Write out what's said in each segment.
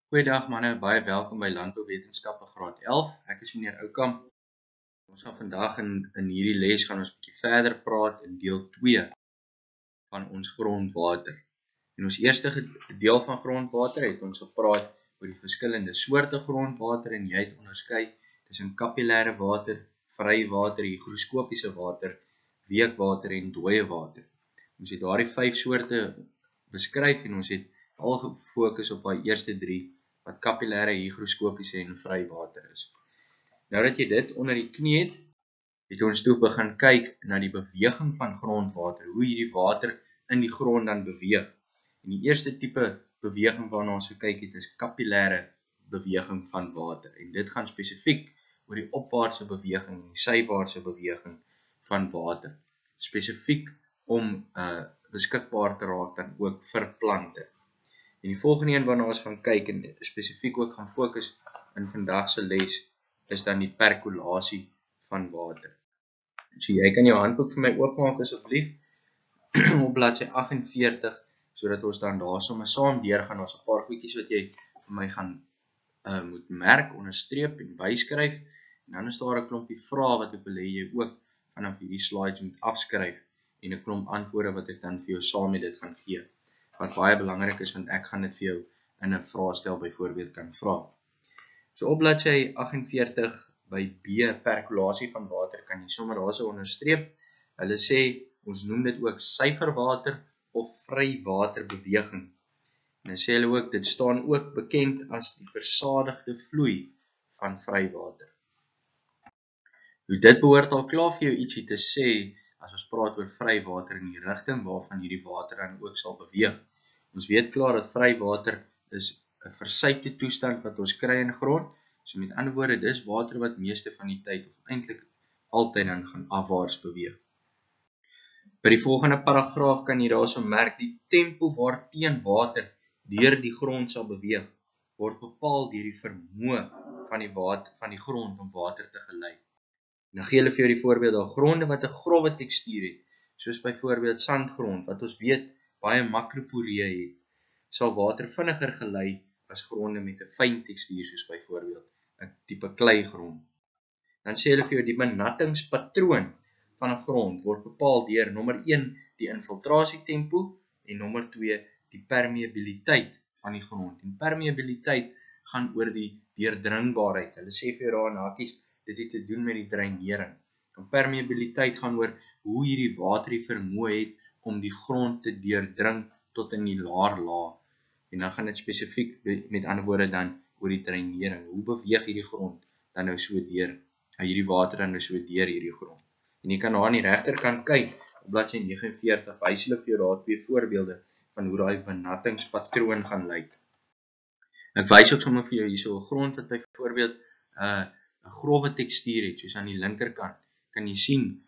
Goeiedag manne, baie welkom by Landbouwetenskappe graad 11. Ek is meneer Oukamp. Ons gaan vandag in hierdie les gaan ons 'n bietjie verder praat in deel 2 van ons grondwater. In ons eerste deel van grondwater het ons gepraat oor die verskillende soorte grondwater en jy het onderskei tussen kapillêre water, vrywater, hygroskopiese water, weekwater en dooie water. Ons het daardie 5 soorte beskryf en ons het al gefokus op daai eerste 3 wat kapillêre, hygroskopiese en vrywater is. Nou dat jy dit onder die knie het ons toe begin kyk na die beweging van grondwater, hoe hierdie water in die grond dan beweeg. En die eerste tipe beweging waarna ons gekyk het is kapillêre beweging van water. En dit gaan spesifiek oor die opwaartse beweging en die sywaartse beweging van water. Spesifiek om beskikbaar te raak dan ook vir plante. En die volgende een waarna ons gaan kyk en spesifiek ook gaan fokus in vandag se les is dan die perkolasie van water. So jy kan jou handboek vir my oopmaak asseblief op bladsy 48 sodat ons dan daar sommer saam deurgaan. Ons 'n paar goedjies wat jy vir my gaan moet merk, onderstreep en byskryf. En dan is daar 'n klompie vrae wat ek wil hê jy ook vanaf hierdie slides moet afskryf en 'n klomp antwoorde wat ek dan vir jou saam met dit gaan gee. Wat baie belangrik is want ek gaan dit vir jou in 'n vraestel byvoorbeeld kan vra. So op bladsy 48 by B, perkolasie van water, kan jy sommer daarso onderstreep. Hulle sê ons noem dit ook syferwater of vrywaterbeweging. En dan sê hulle ook dit staan ook bekend as die versadigde vloei van vrywater. Nou dit behoort al klaar vir jou ietsie te sê as ons praat oor vrywater in die rigting waarvan hierdie water dan ook sal beweeg. Ons weet klaar dat vrywater is 'n versuipte toestand wat ons kry in grond. So met ander woorde, dis water wat meeste van die tyd of eintlik altyd dan gaan afwaarts beweeg. By die volgende paragraaf kan jy daarso merk die tempo waarteen water deur die grond sal beweeg word bepaal deur die vermoë van die grond om water te gelei. Nou gee hulle vir jou die voorbeeld, gronde wat 'n grouwe tekstuur het, soos byvoorbeeld sandgrond wat ons weet baie makroporee het, sal water vinniger gelei as gronde met 'n fyn tekstuur soos byvoorbeeld 'n tipe kleigrond. Dan sê hulle vir jou die benattingspatroon van 'n grond word bepaal deur nommer 1 die infiltrasietempo en nommer 2 die permeabiliteit van die grond. En permeabiliteit gaan oor die deurdringbaarheid. Hulle sê vir jou daar in hakies dit het te doen met die dreinering. En permeabiliteit gaan oor hoe hierdie water die vermoë het om die grond te deurdring tot in die laer laag. En dan gaan dit spesifiek met ander woorde dan oor die dreinering. Hoe beweeg hierdie grond dan nou so deur, hierdie water dan nou so deur hierdie grond. En jy kan daar aan die regterkant kyk, op bladsy 49, wys hulle vir jou daar 2 voorbeelde van hoe daai benattingspatroon gaan lyk. Ek wys ook sommer vir jou hierso 'n grond wat byvoorbeeld 'n grouwe tekstuur het, soos aan die linkerkant. Kan jy sien,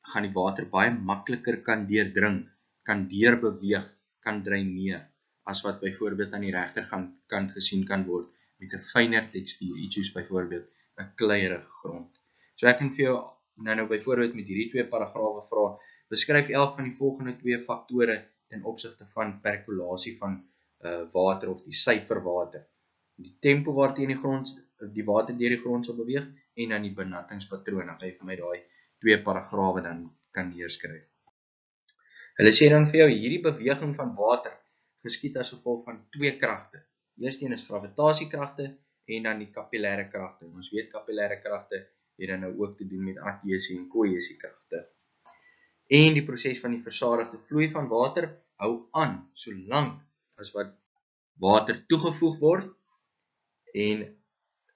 gaan die water baie makliker kan deurdring, kan deurbeweeg, kan dreineer, as wat byvoorbeeld aan die regterkant gesien kan word met 'n fyner tekstuur, iets soos byvoorbeeld 'n kleierige grond. So ek kan vir jou nou byvoorbeeld met hierdie 2 paragrawe vra, beskryf elk van die volgende 2 faktore ten opsigte van perkolasie van water of die syferwater. Die tempo waarteen die water deur die grond sal beweeg en dan die benattingspatroon. Dan gaan jy vir my daai 2 paragrawe dan kan neerskryf. Hulle sê dan vir jou hierdie beweging van water geskied as gevolg van 2 kragte. Eerste een is gravitasiekragte en dan die kapillêre kragte. Ons weet kapillêre kragte het dan nou ook te doen met adhesie en kohesie kragte. En die proses van die versadigde vloei van water hou aan solank as wat water toegevoeg word en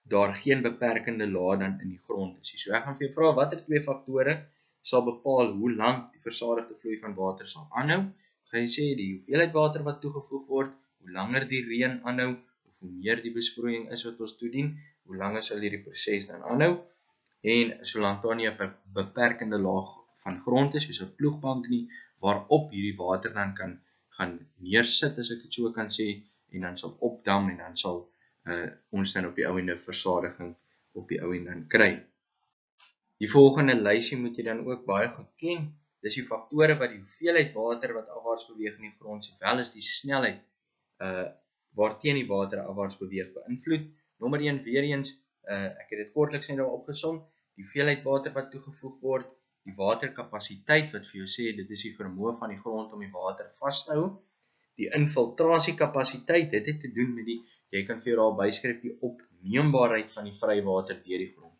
daar geen beperkende laag dan in die grond is. So ek gaan vir jou vra watter 2 faktore sal bepaal hoe lank die versadigde vloei van water sal aanhou. Gaan jy sê die hoeveelheid water wat toegevoeg word, hoe langer die reën aanhou, of hoe meer die besproeiing is wat ons toedien, hoe langer sal hierdie proses dan aanhou. En solank daar nie 'n beperkende laag van grond is, soos 'n ploegbank nie, waarop hierdie water dan kan gaan neersit, as ek dit so kan sê, en dan sal opdam en dan sal ons dan op die ouende versadiging op die ouende dan kry. Die volgende lysie moet jy dan ook baie goed ken. Dis die faktore wat die hoeveelheid water wat afwaarts beweeg in die grond, sowel as die snelheid waarteen die water afwaarts beweeg beïnvloed. Nommer 1 weer eens, ek het dit kortliks net daar opgesom, die hoeveelheid water wat toegevoeg word, die waterkapasiteit wat vir jou sê dit is die vermoë van die grond om die water vas te hou, die infiltrasiekapasiteit, dit het te doen met jy kan vir jou daar byskryf die opneembaarheid van die vrywater deur die grond.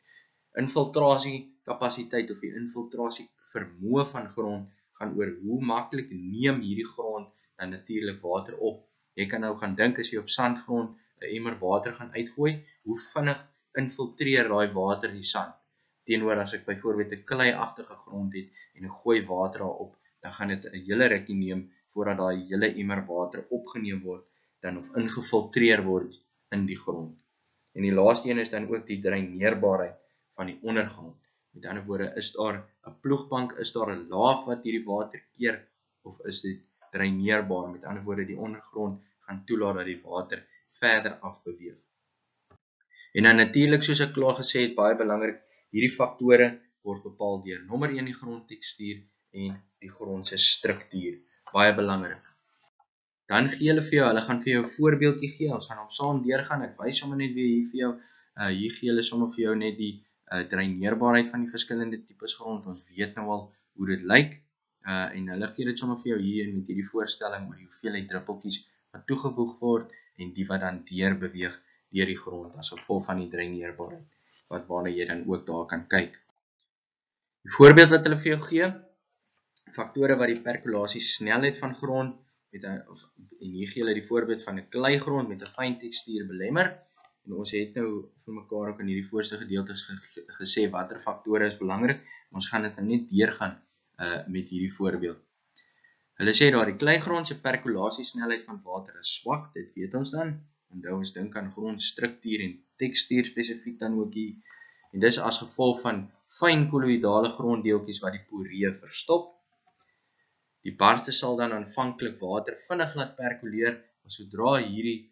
Infiltrasiekapasiteit of die infiltrasievermoë van grond gaan oor hoe maklik neem hierdie grond dan natuurlik water op. Jy kan nou gaan dink as jy op sandgrond 'n emmer water gaan uitgooi, hoe vinnig infiltreer daai water die sand. Teenoor as ek byvoorbeeld 'n kleiagtige grond het en ek gooi water daarop, dan gaan dit 'n hele rukkie neem voordat daai hele emmer water opgeneem word dan of ingefiltreer word in die grond. En die laaste een is dan ook die dreineerbaarheid van die ondergrond. Met ander woorde, is daar 'n ploegbank, is daar 'n laag wat hierdie water keer of is dit dreineerbaar? Met ander woorde, die ondergrond gaan toelaat dat die water verder afbeweeg. En dan natuurlik, soos ek klaar gesê het, baie belangrik, hierdie faktore word bepaal deur nommer 1 die grondtekstuur en die grond se struktuur. Baie belangrik. Dan gee hulle gaan vir jou 'n voorbeeldjie gee. Ons gaan hom saam deurgaan. Ek wys sommer net weer hier vir jou. Hier gee hulle sommer vir jou net die dreineerbaarheid van die verskillende tipes grond. Ons weet nou al hoe dit lyk. En hulle gee dit sommer vir jou hier met hierdie voorstelling oor die hoeveelheid druppeltjies wat toegevoeg word en die wat dan deur beweeg deur die grond as gevolg van die dreineerbaarheid waarna jy dan ook daar kan kyk. Die voorbeeld wat hulle vir jou gee, faktore wat die perkulasie snelheid van grond en hier gee hulle die voorbeeld van 'n kleigrond met 'n fyn tekstuur belemmer. En ons het nou vir mekaar ook in hierdie voorste gedeeltes gesê watter faktore is belangrik. Ons gaan dit nou net deurgaan met hierdie voorbeeld. Hulle sê daar die kleigrond se perkulasiesnelheid van water is swak, dit weet ons dan. Onthou ons dink aan grondstruktuur en tekstuur spesifiek dan ook hier. En dis as gevolg van fyn kolloïdale gronddeeltjies wat die poree verstop. Die barste sal dan aanvanklik water vinnig laat perkuleer, maar sodra hierdie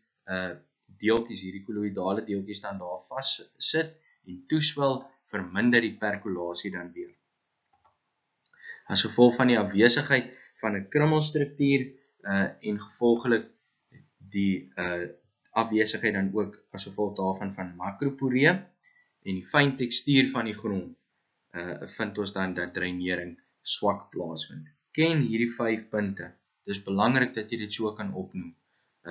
deeltjies, hierdie kolloïdale deeltjies dan daar vas sit en toeswel, verminder die perkulasie dan weer. As gevolg van die afwesigheid van 'n krummelstruktuur en gevolglik die afwesigheid dan ook as gevolg daarvan van makroporee en die fyn tekstuur van die grond, vind ons dan dat dreinering swak plaasvind. Ken hierdie 5 punte. Dis belangrik dat jy dit so kan opnoem,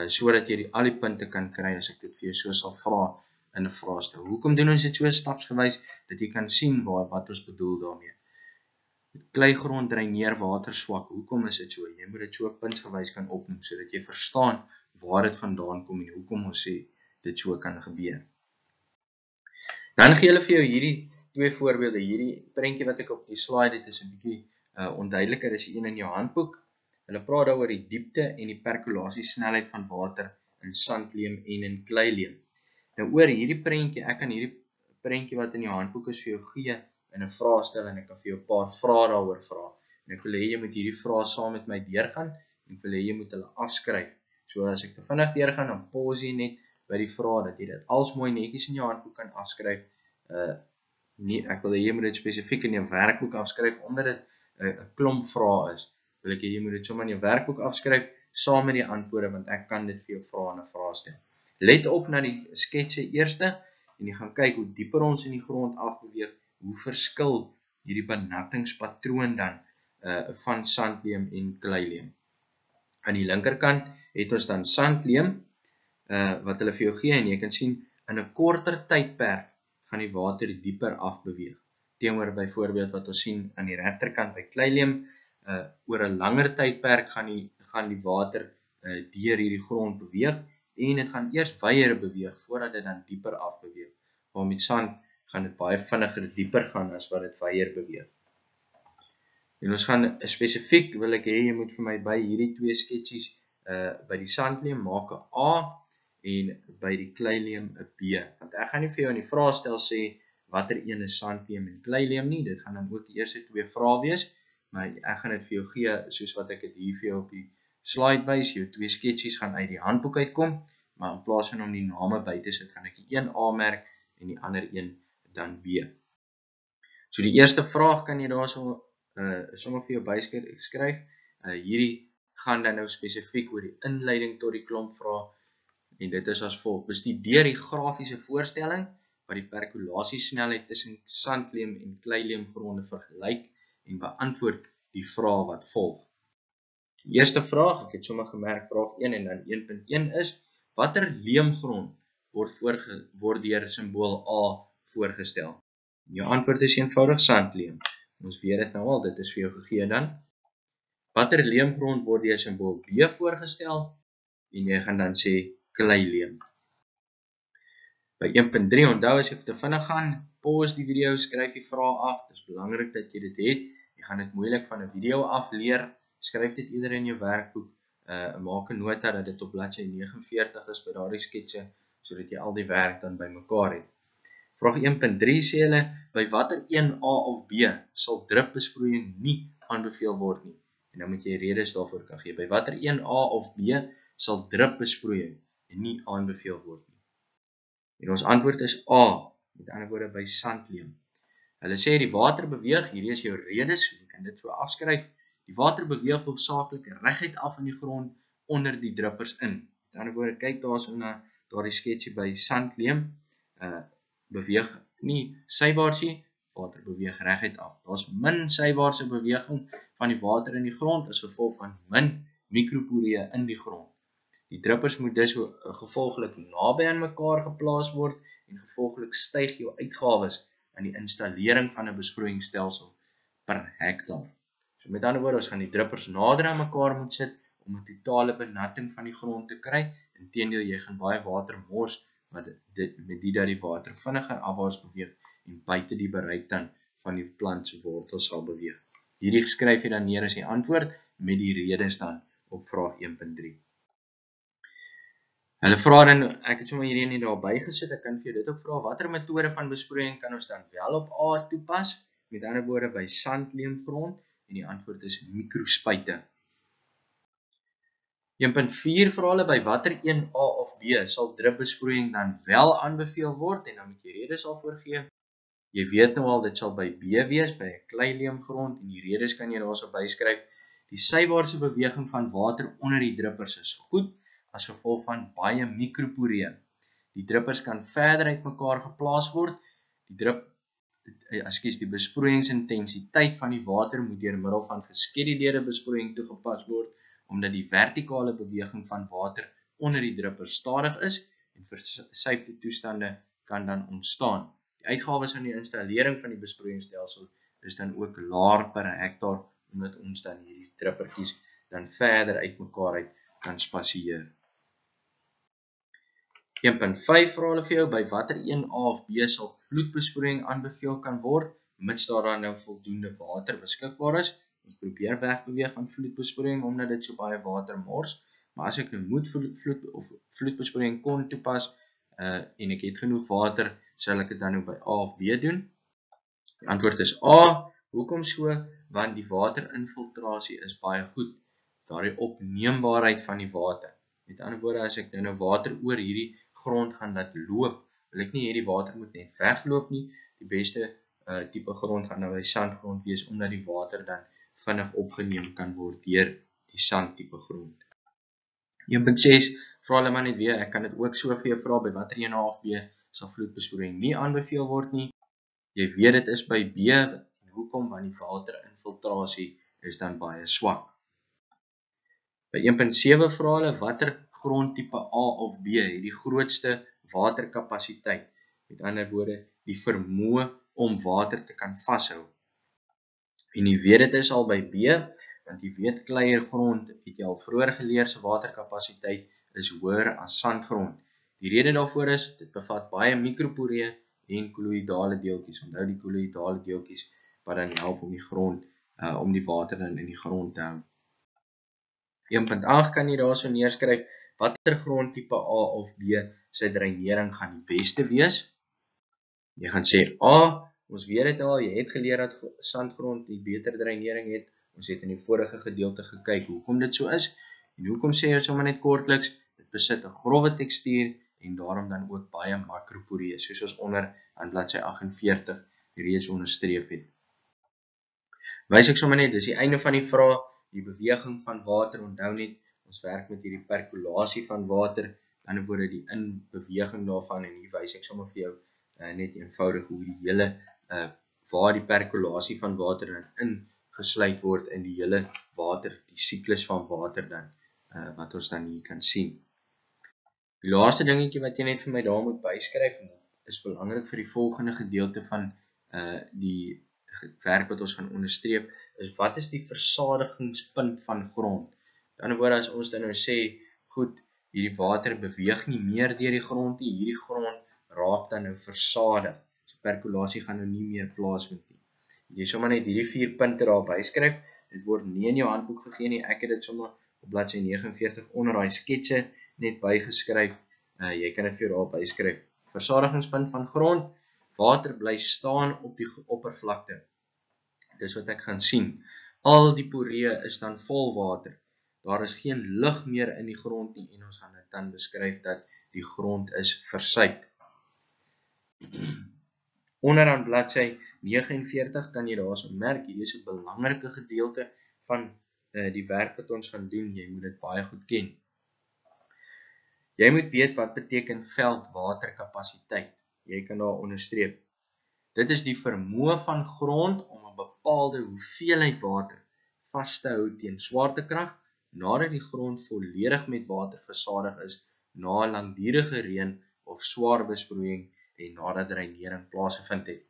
sodat jy al die punte kan kry as ek dit vir jou so sal vra in 'n vraestel. Hoekom doen ons dit so stapsgewys dat jy kan sien wat ons bedoel daarmee? Kleigrond dreineer water swak. Hoekom is dit so? Jy moet dit so puntsgewys kan opnoem sodat jy verstaan waar dit vandaan kom en hoekom ons sê dit so kan gebeur. Dan gee hulle vir jou hierdie 2 voorbeelde. Hierdie prentjie wat ek op die slide het is 'n bietjie onduideliker as die een in jou handboek. Hulle praat daaroor die diepte en die perkulasiesnelheid van water in sandleem en in kleileem. Nou oor hierdie prentjie, ek kan hierdie prentjie wat in jou handboek is vir jou gee in 'n vraestel en ek kan vir jou 'n paar vrae daaroor vra. En ek wil hê jy moet hierdie vrae saam met my deurgaan en ek wil hê jy moet hulle afskryf. So as ek te vinnig deurgaan, dan pause jy net by die vrae dat jy dit als mooi netjies in jou handboek kan afskryf. Ek wil hê jy moet dit spesifiek in jou werkboek afskryf omdat dit 'n klomp vrae is. Wil ek hê jy moet dit sommer in jou werkboek afskryf saam met die antwoorde want ek kan dit vir jou vra in 'n vraestel. Let op na die sketse eerste en jy gaan kyk hoe dieper ons in die grond afbeweeg, hoe verskil hierdie benattingspatroon dan van sandleem en kleileem. Aan die linkerkant het ons dan sandleem wat hulle vir jou gee en jy kan sien in 'n korter tydperk gaan die water dieper afbeweeg. Teenoor byvoorbeeld wat ons sien aan die regterkant by kleileem, oor 'n langer tydperk gaan die water deur hierdie grond beweeg en dit gaan eers wyer beweeg voordat dit dan dieper afbeweeg. Maar met sand gaan dit baie vinniger dieper gaan as wat dit wyer beweeg. En ons gaan spesifiek wil ek hê jy moet vir my by hierdie 2 sketsies by die sandleem maak 'n A en by die kleileem 'n B. Want ek gaan nie vir jou in die vraestel sê watter een is sandleem en kleileem nie. Dit gaan dan ook die eerste 2 vrae wees, maar ek gaan dit vir jou gee soos wat ek dit hier vir jou op die slide wys. Jou 2 sketsies gaan uit die handboek uitkom, maar in plaas van om die name by te sit, gaan ek die een A merk en die ander een dan B. So die eerste vraag kan jy daar so sommer vir jou byskryf. Hierdie gaan dan nou spesifiek oor die inleiding tot die klomp vrae. En dit is as volg: bestudeer die grafiese voorstelling wat die perkolasiesnelheid tussen sandleem en kleileemgronde vergelyk en beantwoord die vraag wat volg. Die eerste vraag, ek het sommer gemerk vraag 1 en dan 1.1 is: watter leemgrond word deur simbool A voorgestel? Jou antwoord is eenvoudig sandleem. Ons weet dit nou al, dit is vir jou gegee dan. Watter leemgrond word deur simbool B voorgestel? En jy gaan dan sê kleileem. By 1.3 onthou as ek te vinnig gaan, pause die video, skryf die vraag af. Dit is belangrik dat jy dit het. Jy gaan dit moeilik van 'n video af leer. Skryf dit eerder in jou werkboek. Maak 'n nota dat dit op bladsy 49 is by daardie sketse, sodat jy al die werk dan bymekaar het. Vraag 1.3 sê hulle, by watter 1A of B sal drupbesproeiing nie aanbeveel word nie? En dan moet jy redes daarvoor kan gee. By watter 1A of B sal drupbesproeiing nie aanbeveel word nie? En ons antwoord is A, met ander woorde by sandleem. Hulle sê die water beweeg, hierdie is jou redes, jy kan dit so afskryf. Die water beweeg hoofsaaklik reguit af in die grond onder die druppers in. Met ander woorde, kyk daarso na daardie sketsie by sandleem, beweeg nie sywaarts nie, water beweeg reguit af. Daar's min sywaartse beweging van die water in die grond as gevolg van min mikroporeë in die grond. Die druppers moet dus gevolglik naby aan mekaar geplaas word en gevolglik styg jou uitgawes aan die installering van 'n besproeiingsstelsel per hektaar. So met ander woorde, ons gaan die druppers nader aan mekaar moet sit om 'n totale benatting van die grond te kry. Inteendeel, jy gaan baie water mors met die dat die water vinniger afwaarts beweeg en buite die bereik dan van die plant se wortels sal beweeg. Hierdie skryf jy dan neer as die antwoord met die redes dan op vraag 1.3. Hulle vra dan, ek het sommer hierdie nie daarby gesit, ek kan vir jou dit ook vra, watter metode van besproeiing kan ons dan wel op A toepas, met ander woorde by sandleemgrond, en die antwoord is mikrospuite. 1.4 vra hulle, by watter 1A of B sal drupbesproeiing dan wel aanbeveel word, en dan moet jy redes daarvoor gee. Jy weet nou al, dit sal by B wees, by 'n kleileemgrond, en die redes kan jy daarso byskryf. Die sywaartse beweging van water onder die druppers is goed, as gevolg van baie mikroporeë. Die druppers kan verder uit mekaar geplaas word. Die besproeiingsintensiteit van die water moet deur middel van geskeduleerde besproeiing toegepas word, omdat die vertikale beweging van water onder die druppers stadig is en versuipte toestande kan dan ontstaan. Die uitgawes aan die installering van die besproeiingsstelsel is dan ook laer per hektaar, omdat ons dan hierdie druppertjies dan verder uit mekaar uit kan spasieer. 1.5 vra hulle vir jou, by watter 1A of B sal vloedbesproeiing aanbeveel kan word, mits daar dan nou voldoende water beskikbaar is. Ons probeer wegbeweeg van vloedbesproeiing, omdat dit so baie water mors, maar as ek nou moet vloedbesproeiing kon toepas, en ek het genoeg water, sal ek dit dan nou by A of B doen. Die antwoord is A. Hoekom so? Want die waterinfiltrasie is baie goed. Daardie opneembaarheid van die water. Met ander woorde, as ek nou water oor hierdie grond gaan laat loop, wil ek nie hê die water moet net wegloop nie. Die beste tipe grond gaan nou by sandgrond wees, omdat die water dan vinnig opgeneem kan word deur die sandtipe grond. 1.6 vra hulle maar net weer, ek kan dit ook so vir jou vra, by watter 1A of B sal vloedbesproeiing nie aanbeveel word nie. Jy weet dit is by B, en hoekom? Want die waterinfiltrasie is dan baie swak. By 1.7 vra hulle, watter grondtipe A of B het die grootste waterkapasiteit? Met ander woorde, die vermoë om water te kan vashou. En jy weet dit is al by B, want jy weet kleiergrond, het jy al vroeër geleer, se waterkapasiteit is hoër as sandgrond. Die rede daarvoor is, dit bevat baie mikroporeë en kolloïdale deeltjies. Onthou die kolloïdale deeltjies wat dan help om die grond, om die water dan in die grond te hou. 1.8 kan jy daarso neerskryf, watter grondtipe A of B se dreinering gaan die beste wees? Jy gaan sê A, ons weet dit al, jy het geleer dat sandgrond die beter dreinering het. Ons het in die vorige gedeelte gekyk hoekom dit so is. En hoekom sê ons sommer net kortliks, dit besit 'n growwe tekstuur en daarom dan ook baie makroporeë, soos ons onder aan bladsy 48 reeds onderstreep het. Wys ek sommer net, dis die einde van die vraag, die beweging van water, onthou net, ons werk met hierdie perkolasie van water, ander woorde die inbeweging daarvan, en hier wys ek sommer vir jou net eenvoudig hoe die hele waar die perkolasie van water dan ingesluit word in die hele water, die siklus van water dan, wat ons dan hier kan sien. Die laaste dingetjie wat jy net vir my daar moet byskryf, en is belangrik vir die volgende gedeelte van die werk wat ons gaan onderstreep, is wat is die versadigingspunt van grond? Met ander woorde, as ons dan nou sê, goed, hierdie water beweeg nie meer deur die grond nie, hierdie grond raak dan nou versadig. So perkolasie gaan nou nie meer plaasvind nie. Jy sommer net hierdie 4 punte daar byskryf. Dit word nie in jou handboek gegee nie. Ek het dit sommer op bladsy 49 onder daai sketse net bygeskryf. Jy kan dit vir jou daar byskryf. Versadigingspunt van grond. Water bly staan op die oppervlakte. Dis wat ek gaan sien. Al die poree is dan vol water. Daar is geen lug meer in die grond nie, en ons gaan dit dan beskryf dat die grond is versuip. Onderaan bladsy 49 kan jy daarso merk, hier is 'n belangrike gedeelte van die werk wat ons gaan doen. Jy moet dit baie goed ken. Jy moet weet wat beteken veldwaterkapasiteit. Jy kan daar onderstreep. Dit is die vermoë van grond om 'n bepaalde hoeveelheid water vas te hou teen swaartekrag, nadat die grond volledig met water versadig is, na langdurige reën of swaar besproeiing en nadat dreinering plaasgevind het.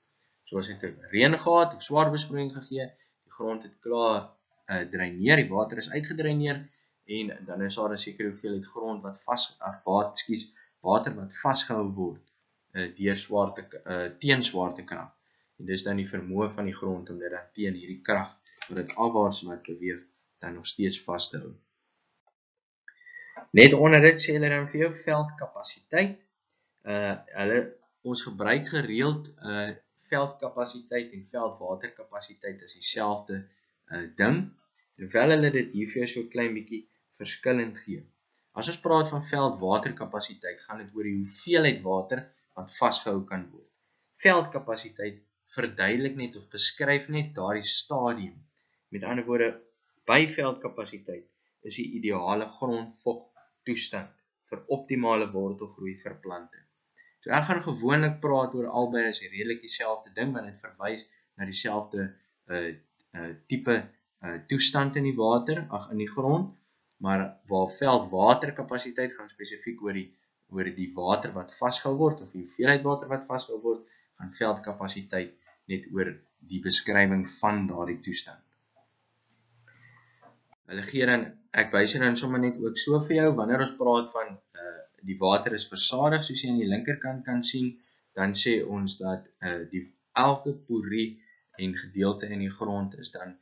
So as ek reën gehad of swaar besproeiing gegee, die grond het klaar dreineer, die water is uitgedreineer, en dan is daar 'n sekere hoeveelheid grond wat water wat vasgehou word teen swaartekrag. En dis dan die vermoë van die grond om dit dan teen hierdie krag, wat dit afwaarts laat beweeg, dan nog steeds vas te hou. Net onder dit sê hulle dan vir jou veldkapasiteit. Ons gebruik gereeld veldkapasiteit en veldwaterkapasiteit is dieselfde ding, hoewel hulle dit hier vir jou so klein bietjie verskillend gee. As ons praat van veldwaterkapasiteit, gaan dit oor die hoeveelheid water wat vasgehou kan word. Veldkapasiteit verduidelik net of beskryf net daardie stadium. Met ander woorde, by veldkapasiteit is die ideale grondvogtoestand vir optimale wortelgroei vir plante. So ek gaan gewoonlik praat oor albei as redelik dieselfde ding, want dit verwys na dieselfde tipe toestand in die water, in die grond, maar waar veldwaterkapasiteit gaan spesifiek oor die water wat vasgehou word, of die hoeveelheid water wat vasgehou word, gaan veldkapasiteit net oor die beskrywing van daardie toestand. Hulle gee dan, ek wys dit dan sommer net ook so vir jou, wanneer ons praat van die water is versadig, soos jy aan die linkerkant kan sien, dan sê ons dat elke poree en gedeelte in die grond is dan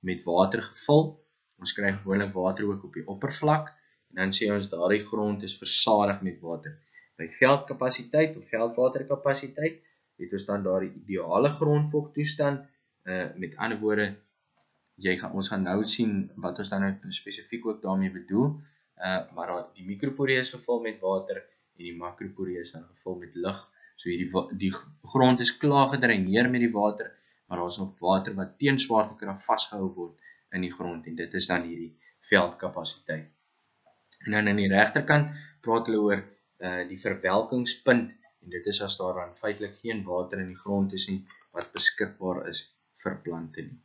met water gevul. Ons kry gewoonlik water ook op die oppervlak, en dan sê ons daardie grond is versadig met water. By veldkapasiteit of veldwaterkapasiteit het ons dan daardie ideale grondvogtoestand, met ander woorde, ons gaan nou sien wat ons dan spesifiek ook daarmee bedoel, maar die mikroporee is gevul met water en die makroporee is dan gevul met lug. So die grond is klaar gedreineer met die water, maar daar is nog water wat teen swaartekrag vasgehou word in die grond, en dit is dan hierdie veldkapasiteit. En dan aan die regterkant praat hulle oor die verwelkingspunt, en dit is as daar dan feitelik geen water in die grond is nie, wat beskikbaar is vir plante nie.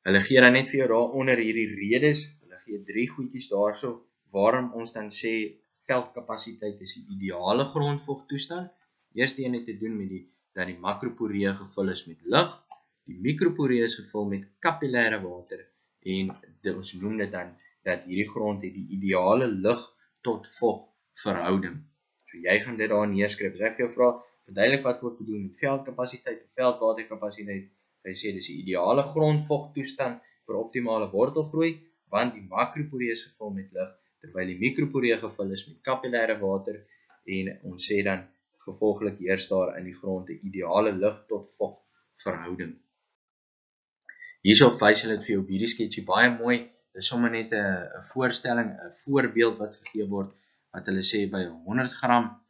Hulle gee dan net vir jou daaronder hierdie redes, hulle gee 3 goedjies daarso, waarom ons dan sê veldkapasiteit is die ideale grondvogtoestand. Eerste een het te doen met dat die makroporee gevul is met lug, die mikroporee is gevul met kapillêre water, en ons noem dit dan dat hierdie grond het die ideale lug tot vog verhouding. So jy gaan dit daar neerskryf. As ek vir jou vra, verduidelik wat word bedoel met veldkapasiteit of veldwaterkapasiteit, hy sê dis die ideale grondvogtoestand vir optimale wortelgroei, want die makroporee is gevul met lug, terwyl die mikroporee gevul is met kapillêre water, en ons sê dan gevolglik heers daar in die grond 'n ideale lug tot vog verhouding. Hierso wys hulle dit vir jou op hierdie sketsie baie mooi. Dit is sommer net 'n voorstelling, 'n voorbeeld wat gegee word, wat hulle sê by 100 gram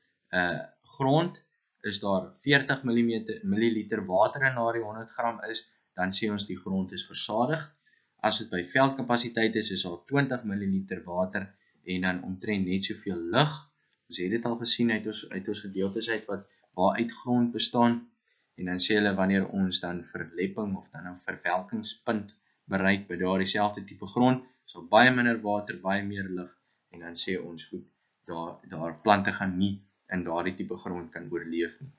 grond is daar 40 milliliter water in daardie 100 gram is, dan sê ons die grond is versadig. As dit by veldkapasiteit is daar 20 milliliter water en dan omtrent net soveel lig. Ons het dit al gesien uit ons gedeeltes uit waar uit grond bestaan. En dan sê hulle wanneer ons dan verlepping of dan 'n verwelkingspunt bereik by daardie selfde tipe grond, sal baie minder water, baie meer lig en dan sê ons goed, daar plante gaan nie in daardie tipe grond kan oorleef nie.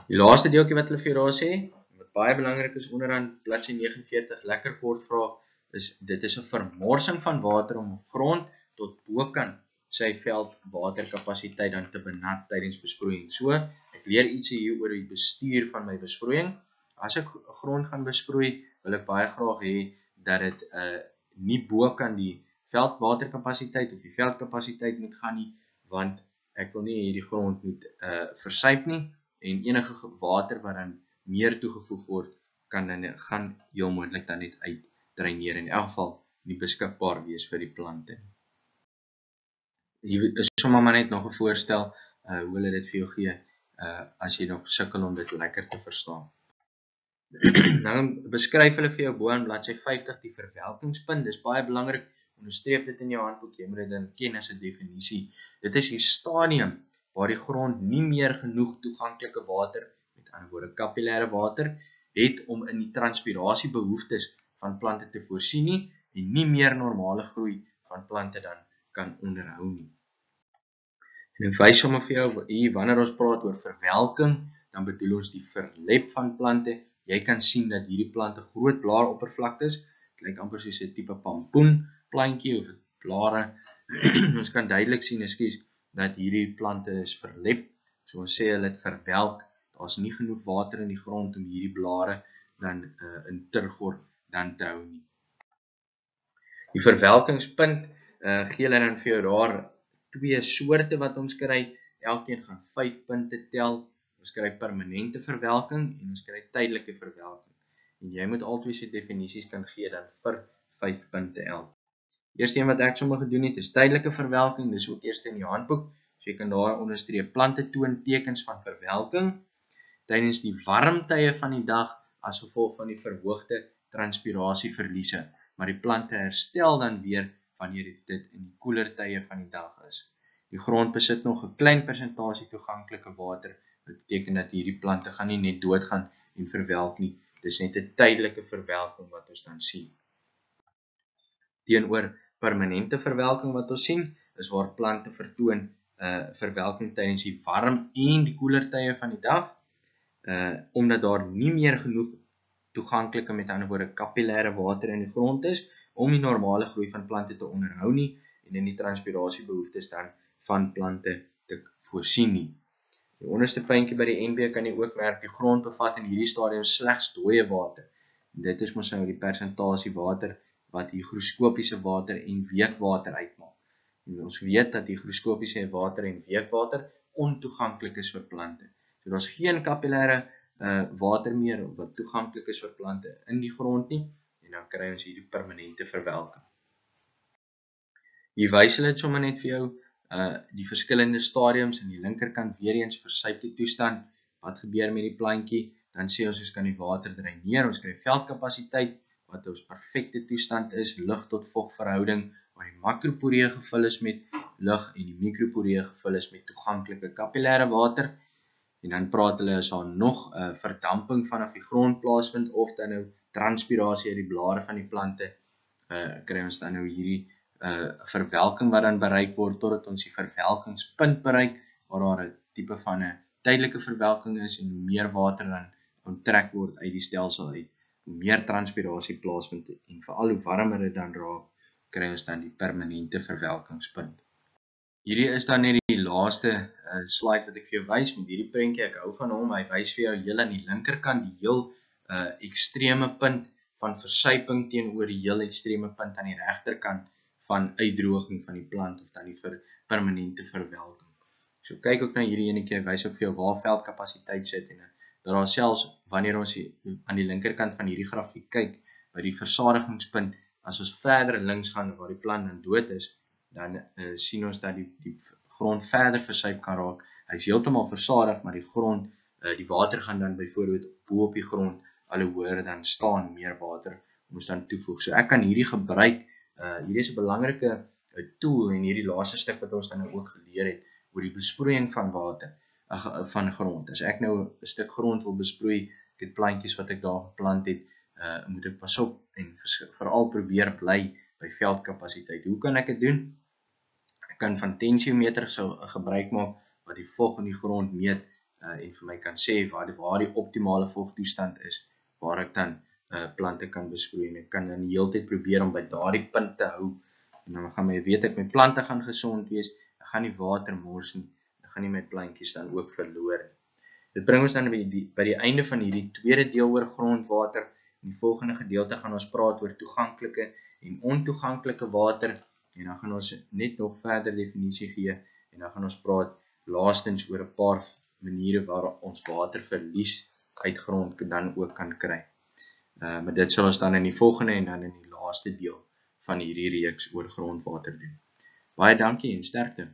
Die laaste deeltjie wat hulle vir jou daar sê, wat baie belangrik is onderaan bladsy 49, lekker kort vraag, dit is 'n vermorsing van water om grond tot bokant sy veldwaterkapasiteit dan te benut tydens besproeiing. So, ek leer ietsie hier oor die bestuur van my besproeiing. As ek grond gaan besproei, wil ek baie graag hê dat dit nie bokant die veldwaterkapasiteit of die veldkapasiteit moet gaan nie, want ek wil nie hierdie grond moet versuip nie, en enige water wat dan meer toegevoeg word, gaan heel moontlik dan net uitdreineer, in elk geval nie beskikbaar wees vir die plante. Hier is sommer maar net nog 'n voorstel, hoe hulle dit vir jou gee, as jy nog sukkel om dit lekker te verstaan. Nou beskryf hulle vir jou bo aan bladsy 50 die verwelkingspunt, dis baie belangrik, onderstreep dit in jou handboek, jy moet dit dan ken as 'n definisie. Dit is die stadium waar die grond nie meer genoeg toeganklike water, met ander woorde kapillêre water, het om in die transpirasiebehoeftes van plante te voorsien nie, en nie meer normale groei van plante dan kan onderhou nie. En ek wys sommer vir jou hier, wanneer ons praat oor verwelking, dan bedoel ons die verlep van plante. Jy kan sien dat hierdie plante groot blaaroppervlaktes, dit lyk amper soos 'n tipe pampoen plantjie of blare. Ons kan duidelik sien, dat hierdie plante is verlep. So ons sê hulle het verwelk. Daar's nie genoeg water in die grond om hierdie blare dan in turgor dan te hou nie. Die verwelkingspunt gee hulle dan vir jou daar 2 soorte wat ons kry. Elkeen gaan 5 punte tel. Ons kry permanente verwelking en ons kry tydelike verwelking. En jy moet albei se definisies kan gee dan vir 5 punte elk. Eerste een wat ek sommer gedoen het is tydelike verwelking, dis ook eerste in die handboek. So jy kan daar onderstreep, plante toon tekens van verwelking tydens die warm tye van die dag as gevolg van die verhoogde transpirasieverliese, maar die plante herstel dan weer wanneer dit in die koeler tye van die dag is. Die grond besit nog 'n klein persentasie toeganklike water, wat beteken dat hierdie plante gaan nie net doodgaan en verwelk nie, dis net 'n tydelike verwelking wat ons dan sien. Teenoor permanente verwelking wat ons sien, is waar plante vertoon verwelking tydens die warm en die koeler tye van die dag, omdat daar nie meer genoeg toeganklike, met ander woorde kapillêre water in die grond is, om die normale groei van plante te onderhou nie, en in die transpirasiebehoeftes dan van plante te voorsien nie. Die onderste puntjie by die NB kan jy ook merk, die grond bevat in hierdie stadium slegs dooie water. En dit is mos nou die persentasie water wat hygroskopiese water en weekwater uitmaak. En ons weet dat hygroskopiese water en weekwater ontoeganklik is vir plante. So daar's geen kapillêre water meer wat toeganklik is vir plante in die grond nie, en dan kry ons hierdie permanente verwelking. Hier wys hulle dit sommer net vir jou, die verskillende stadiums in die linkerkant weer eens versuipte toestand. Wat gebeur met die plantjie? Dan sê ons kan die water dreineer, ons kry veldkapasiteit wat ons perfekte toestand is, lug tot vog verhouding, waar die makroporee gevul is met lug en die mikroporee gevul is met toeganklike kapillêre water. En dan praat hulle as daar nog verdamping vanaf die grond plaasvind, of dan nou transpirasie uit die blare van die plante, kry ons dan nou hierdie verwelking wat dan bereik word, totdat ons die verwelkingspunt bereik, waar daar 'n tipe van 'n tydelike verwelking is, en hoe meer water dan onttrek word uit die stelsel uit, hoe meer transpirasie plaasvind, en veral hoe warmer dit dan raak, kry ons dan die permanente verwelkingspunt. Hierdie is dan net die laaste slide wat ek vir jou wys, met hierdie prentjie, ek hou van hom, hy wys vir jou heel aan die linkerkant, die heel ekstreme punt van versuiping teenoor die heel ekstreme punt aan die regterkant van uitdroging van die plant, of dan die permanente verwelking. So kyk ook na hierdie enetjie, hy wys ook vir jou waar veldkapasiteit sit, en dat daar selfs, wanneer ons aan die linkerkant van hierdie grafiek kyk, by die versadigingspunt, as ons verder links gaan, waar die plant dan dood is, dan sien ons dat die grond verder versuip kan raak. Hy is heeltemal versadig, maar die water gaan dan byvoorbeeld bo op die grond al hoe hoër dan staan, meer water om ons dan toevoeg. So ek kan hierdie gebruik, hierdie is 'n belangrike tool en hierdie laaste stuk wat ons dan nou ook geleer het oor die besproeiing van water, van grond. As ek nou 'n stuk grond wil besproei, ek het plantjies wat ek daar geplant het, moet ek pas op en veral probeer bly by veldkapasiteit. Hoe kan ek dit doen? Ek kan van tensiometer gebruik maak wat die vog in die grond meet en vir my kan sê waar die optimale vogtoestand is, waar ek dan plante kan besproei en ek kan dan die hele tyd probeer om by daardie punt te hou en dan gaan weet ek my plante gaan gesond wees, ek gaan nie water mors nie, ek gaan nie my plantjies dan ook verloor nie. Dit bring ons dan by die einde van hierdie tweede deel oor grondwater. In die volgende gedeelte gaan ons praat oor toeganklike en ontoeganklike water en dan gaan ons net nog verder definisie gee en dan gaan ons praat laastens oor 'n paar maniere waar ons waterverlies uit grond dan ook kan kry. Maar dit sal ons dan in die volgende en dan in die laaste deel van hierdie reeks oor grondwater doen. Baie dankie en sterkte.